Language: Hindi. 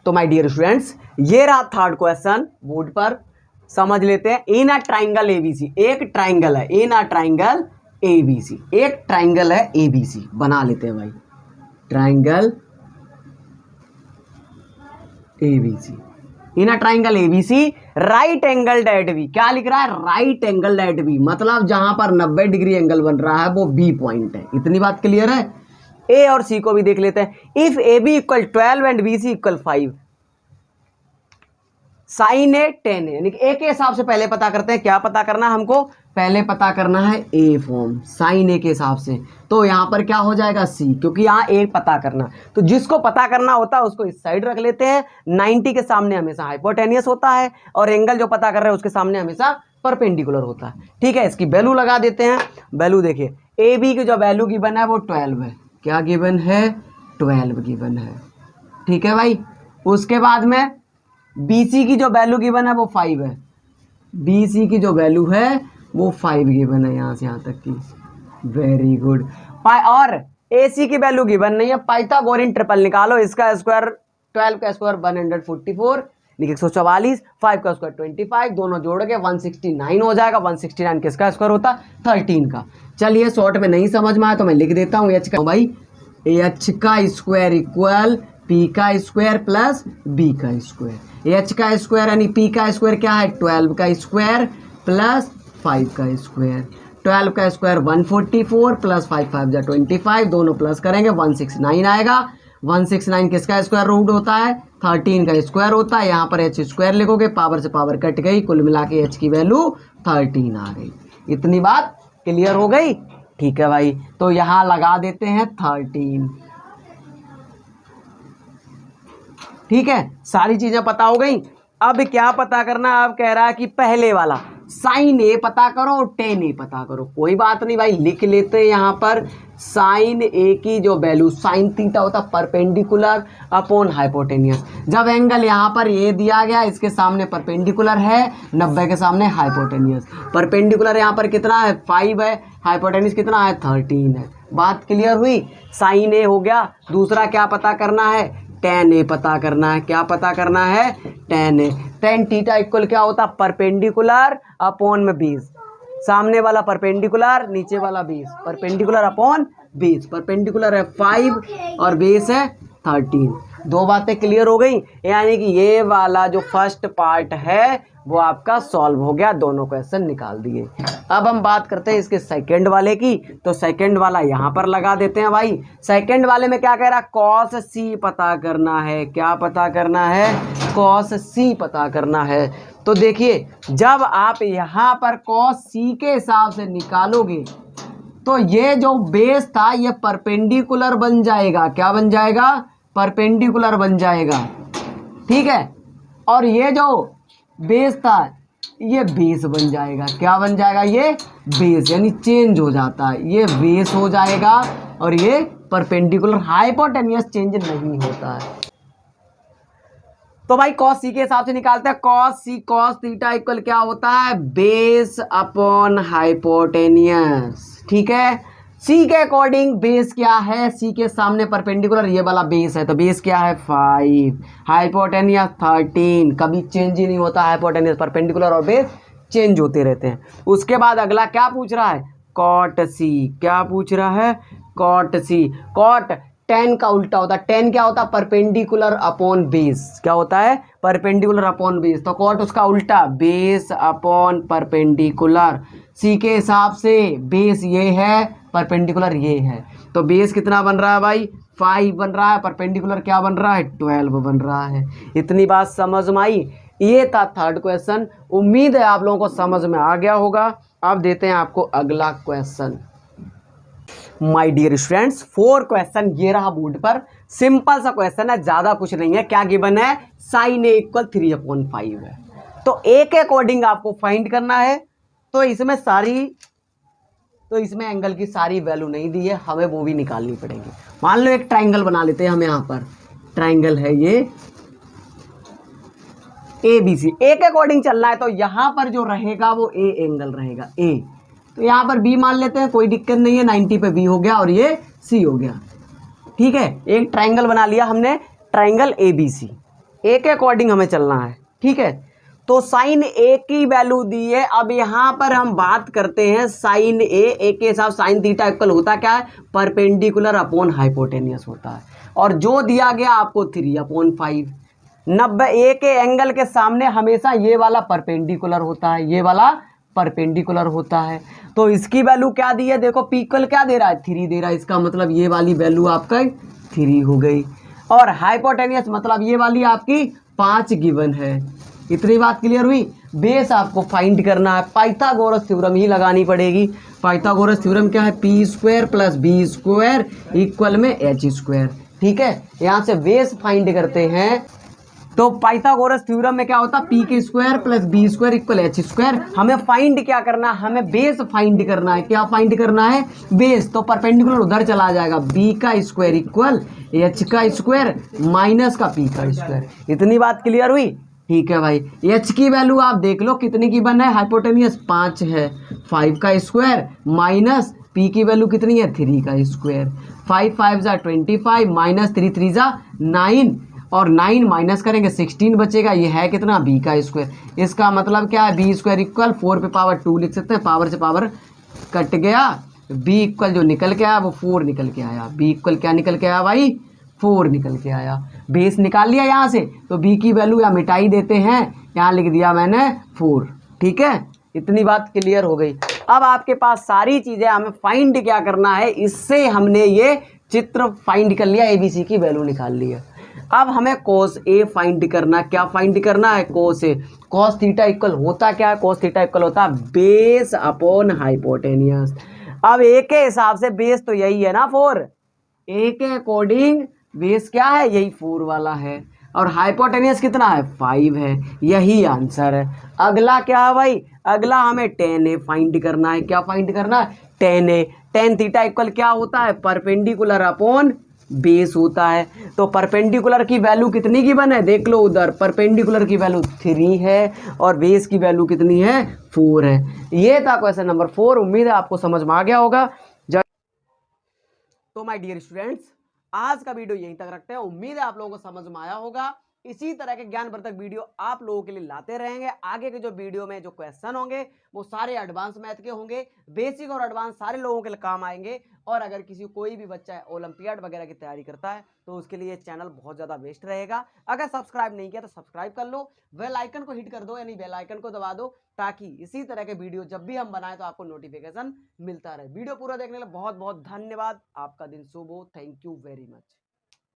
तो माय डियर स्टूडेंट्स, ये रहा थर्ड क्वेश्चन, बोर्ड पर समझ लेते हैं। इन अ ट्राइंगल एबीसी, एक ट्राइंगल है, इन अ ट्राइंगल एबीसी, एक ट्राइंगल है एबीसी, बना लेते हैं भाई, triangle ABC. In a triangle ABC right angle at B, क्या लिख रहा है, राइट एंगल एट बी, मतलब जहां पर 90 डिग्री एंगल बन रहा है वो बी पॉइंट है। इतनी बात क्लियर है। ए और सी को भी देख लेते हैं। If A B equal 12 and B C equal 5, sine A 10 है, यानी कि ए के हिसाब से पहले पता करते हैं। क्या पता करना है हमको, पहले पता करना है ए फॉर्म, साइन ए के हिसाब से। तो यहां पर क्या हो जाएगा सी, क्योंकि यहां ए पता करना, तो जिसको पता करना होता है उसको इस साइड रख लेते हैं। 90 के सामने हमेशा हाइपोटेनियस होता है और एंगल जो पता कर रहे हैं उसके सामने हमेशा परपेंडिकुलर होता है। ठीक है, इसकी वैल्यू लगा देते हैं। वैल्यू देखिए, ए बी की जो वैल्यू गिवन है वो 12 है। क्या गिवन है, 12 गिवन है। ठीक है भाई, उसके बाद में BC की जो वैल्यू गिवन है वो 5 है। BC की जो वैल्यू है वो 5 गिवन है, यहाँ से यहाँ तक की। Very good. और AC की वैल्यू गिवन नहीं है। पाइथागोरियन ट्रिपल निकालो, इसका स्क्वायर 12 का स्क्वायर 144, 144, 5 का स्क्वायर 25, दोनों जोड़ के 169 हो जाएगा। 169 किसका स्क्वायर होता है, 13 का। चलिए शॉर्ट में नहीं समझ में आया तो मैं लिख देता हूँ, एच का भाई, एच का स्क्वायर इक्वल पी का स्क्वायर प्लस बी का स्क्वायर। एच का स्क्वायर यानी पी का स्क्वायर क्या है, 12 का स्क्वायर प्लस 5 का स्क्वायर। 12 का स्क्वायर 144 प्लस 5 5 जा 25, दोनों प्लस करेंगे 169 आएगा। 169 किसका स्क्वायर रूट होता है, 13 का स्क्वायर होता है। यहाँ पर एच स्क्वायर लिखोगे, पावर से पावर कट गई, कुल मिला के एच की वैल्यू 13 आ गई। इतनी बात क्लियर हो गई। ठीक है भाई, तो यहाँ लगा देते हैं 13। ठीक है, सारी चीजें पता हो गई। अब क्या पता करना, अब कह रहा है कि पहले वाला साइन ए पता करो और टेन ए पता करो। कोई बात नहीं भाई, लिख लेते हैं यहाँ पर साइन ए की जो वैल्यू, साइन थीटा होता परपेंडिकुलर अपॉन हाइपोटेनियस। जब एंगल यहाँ पर ए दिया गया, इसके सामने परपेंडिकुलर है, 90 के सामने हाइपोटेनियस। परपेंडिकुलर यहाँ पर कितना है, 5 है, हाइपोटेनियस कितना है, 13 है। बात क्लियर हुई। साइन ए हो गया। दूसरा क्या पता करना है, टेन ए पता करना है। क्या पता करना है, टेन ए। टेन थीटा इक्वल क्या होता, परपेंडिकुलर अपॉन में 20, सामने वाला परपेंडिकुलर, नीचे वाला 20, परपेंडिकुलर अपॉन 20। परपेंडिकुलर है 5 और बेस है 13। दो बातें क्लियर हो गई, यानी कि ये वाला जो फर्स्ट पार्ट है वो आपका सॉल्व हो गया, दोनों क्वेश्चन निकाल दिए। अब हम बात करते हैं इसके सेकंड वाले की, तो सेकंड वाला यहाँ पर लगा देते हैं भाई। सेकंड वाले में क्या कह रहा है, कॉस सी पता करना है। क्या पता करना है, कॉस सी पता करना है। तो देखिए, जब आप यहाँ पर कॉस सी के हिसाब से निकालोगे तो ये जो बेस था ये परपेंडिकुलर बन जाएगा। क्या बन जाएगा, परपेंडिकुलर बन जाएगा। ठीक है, और ये जो बेस था ये बेस बन जाएगा। क्या बन जाएगा, ये बेस, यानी चेंज हो जाता है, ये बेस हो जाएगा और ये परपेंडिकुलर, हाइपोटेनियस चेंज नहीं होता है। तो भाई कॉस सी के हिसाब से निकालते हैं। कॉस सी कॉस थीटा इक्वल क्या होता है, बेस अपॉन हाइपोटेनियस। ठीक है, सी के अकॉर्डिंग बेस क्या है, सी के सामने परपेंडिकुलर ये वाला बेस है, तो बेस क्या है 5, हाइपोटेनियस 13। कभी चेंज ही नहीं होता, हाइपोटेनियस परपेंडिकुलर और बेस चेंज होते रहते हैं। उसके बाद अगला क्या पूछ रहा है, कॉट सी। क्या पूछ रहा है, कॉट सी। कॉट टेन का उल्टा होता है। टेन क्या होता है, परपेंडिकुलर अपॉन बेस। क्या होता है, परपेंडिकुलर अपॉन बेस। तो कॉट उसका उल्टा, बेस अपॉन परपेंडिकुलर। सी के हिसाब से बेस ये है, परपेंडिकुलर ये है, तो बेस कितना बन रहा है भाई, 5 बन रहा है। परपेंडिकुलर क्या बन रहा है, 12 बन रहा है। इतनी बात समझ में आई। ये था थर्ड क्वेश्चन। उम्मीद है आप लोगों को समझ में आ गया होगा। अब देते हैं आपको अगला question. My dear students, 4 question ये रहा बोर्ड पर। सिंपल सा क्वेश्चन है, ज़्यादा कुछ नहीं है। क्या गिवन है, साइन ए इक्वल 3/5 है। तो ए के अकॉर्डिंग आपको फाइंड करना है। तो इसमें एंगल की सारी वैल्यू नहीं दी है, हमें वो भी निकालनी पड़ेगी। मान लो एक ट्राइंगल बना लेते हैं हम। यहाँ पर ट्राइंगल है ये ए बी सी, ए के अकॉर्डिंग चलना है, तो यहाँ पर जो रहेगा वो ए एंगल रहेगा, ए। तो यहाँ पर बी मान लेते हैं, कोई दिक्कत नहीं है। 90 पे बी हो गया और ये सी हो गया। ठीक है, एक ट्राइंगल बना लिया हमने, ट्राइंगल ए बी सी। ए के अकॉर्डिंग हमें चलना है, ठीक है। तो साइन ए की वैल्यू दी है। अब यहां पर हम बात करते हैं साइन ए के हिसाब साइन थीटा इक्वल होता क्या है, परपेंडिकुलर अपॉन हाइपोटेनियस होता है। और जो दिया गया आपको 3/5। 90 ए के एंगल के सामने हमेशा ये वाला परपेंडिकुलर होता है, ये वाला परपेंडिकुलर होता है। तो इसकी वैल्यू क्या दी है, देखो पी इक्वल क्या दे रहा है, 3 दे रहा है। इसका मतलब ये वाली वैल्यू आपका 3 हो गई। और हाइपोटेनियस मतलब ये वाली आपकी 5 गिवन है। इतनी बात क्लियर हुई। बेस आपको फाइंड करना है, पाइथागोरस थ्योरम ही लगानी पड़ेगी। पाइथागोरस थ्योरम क्या है, P square plus B square equal में एच स्क्वायर, ठीक है। यहां से बेस फाइंड करते हैं। तो पाइथागोरस थ्योरम में क्या होता है, पी के square plus B square equal H square. हमें फाइंड क्या करना है, हमें बेस फाइंड करना है। क्या फाइंड करना है, बेस। तो परपेंडिकुलर उधर चला जाएगा, बी का स्क्वायर इक्वल एच का स्क्वायर माइनस का पी का स्क्वायर। इतनी बात क्लियर हुई, ठीक है भाई। एच की वैल्यू आप देख लो कितनी की बन है, हाइपोटेनियस 5 है, 5 का स्क्वायर माइनस पी की वैल्यू कितनी है, 3 का स्क्वायर। 5 5 जा 25 माइनस 3 3 जा 9 और 9 माइनस करेंगे 16 बचेगा। ये है कितना, बी का स्क्वायर। इसका मतलब क्या है, बी स्क्वायर इक्वल 4 पे पावर 2 लिख सकते हैं, पावर से पावर कट गया। बी इक्वल जो निकल के आया वो 4 निकल के आया। बी इक्वल क्या निकल के आया भाई, 4 निकल के आया। बेस निकाल लिया यहाँ से, तो बी की वैल्यू यहाँ मिटाई देते हैं, यहाँ लिख दिया मैंने 4, ठीक है। इतनी बात क्लियर हो गई। अब आपके पास सारी चीजें, हमें फाइंड क्या करना है, इससे हमने ये चित्र फाइंड कर लिया, एबीसी की वैल्यू निकाल लिया। अब हमें कोस ए फाइंड करना, क्या फाइंड करना है, कोस ए। कोस थीटा इक्वल होता क्या है, कोस थीटा इक्वल होता है बेस अपॉन हाइपोटेनियस। अब ए के हिसाब से बेस तो यही है ना 4, ए के अकॉर्डिंग बेस क्या है, यही 4 वाला है। और हाइपोटेनियस कितना है, 5 है। यही आंसर है। अगला क्या है भाई, अगला हमें tan ए फाइंड करना है। क्या फाइंड करना है, tan ए। tan थीटा इक्वल क्या होता है, परपेंडिकुलर अपॉन बेस होता है। तो परपेंडिकुलर की वैल्यू कितनी गिवन है, देख लो उधर, परपेंडिकुलर की वैल्यू 3 है और बेस की वैल्यू कितनी है, 4 है। ये था क्वेश्चन नंबर 4। उम्मीद है आपको समझ में आ गया होगा। तो माय डियर स्टूडेंट्स, आज का वीडियो यहीं तक रखते हैं। उम्मीद है आप लोगों को समझ में आया होगा। इसी तरह के ज्ञानवर्धक वीडियो आप लोगों के लिए लाते रहेंगे। आगे के जो वीडियो में जो क्वेश्चन होंगे वो सारे एडवांस मैथ के होंगे। बेसिक और एडवांस सारे लोगों के लिए काम आएंगे। और अगर किसी कोई भी बच्चा ओलंपियाड वगैरह की तैयारी करता है तो उसके लिए चैनल बहुत ज़्यादा बेस्ट रहेगा। अगर सब्सक्राइब नहीं किया तो सब्सक्राइब कर लो, बेल आइकन को हिट कर दो, यानी बेल आइकन को दबा दो, ताकि इसी तरह के वीडियो जब भी हम बनाएं तो आपको नोटिफिकेशन मिलता रहे। वीडियो पूरा देखने के लिए बहुत बहुत धन्यवाद। आपका दिन शुभ हो। Thank you very much.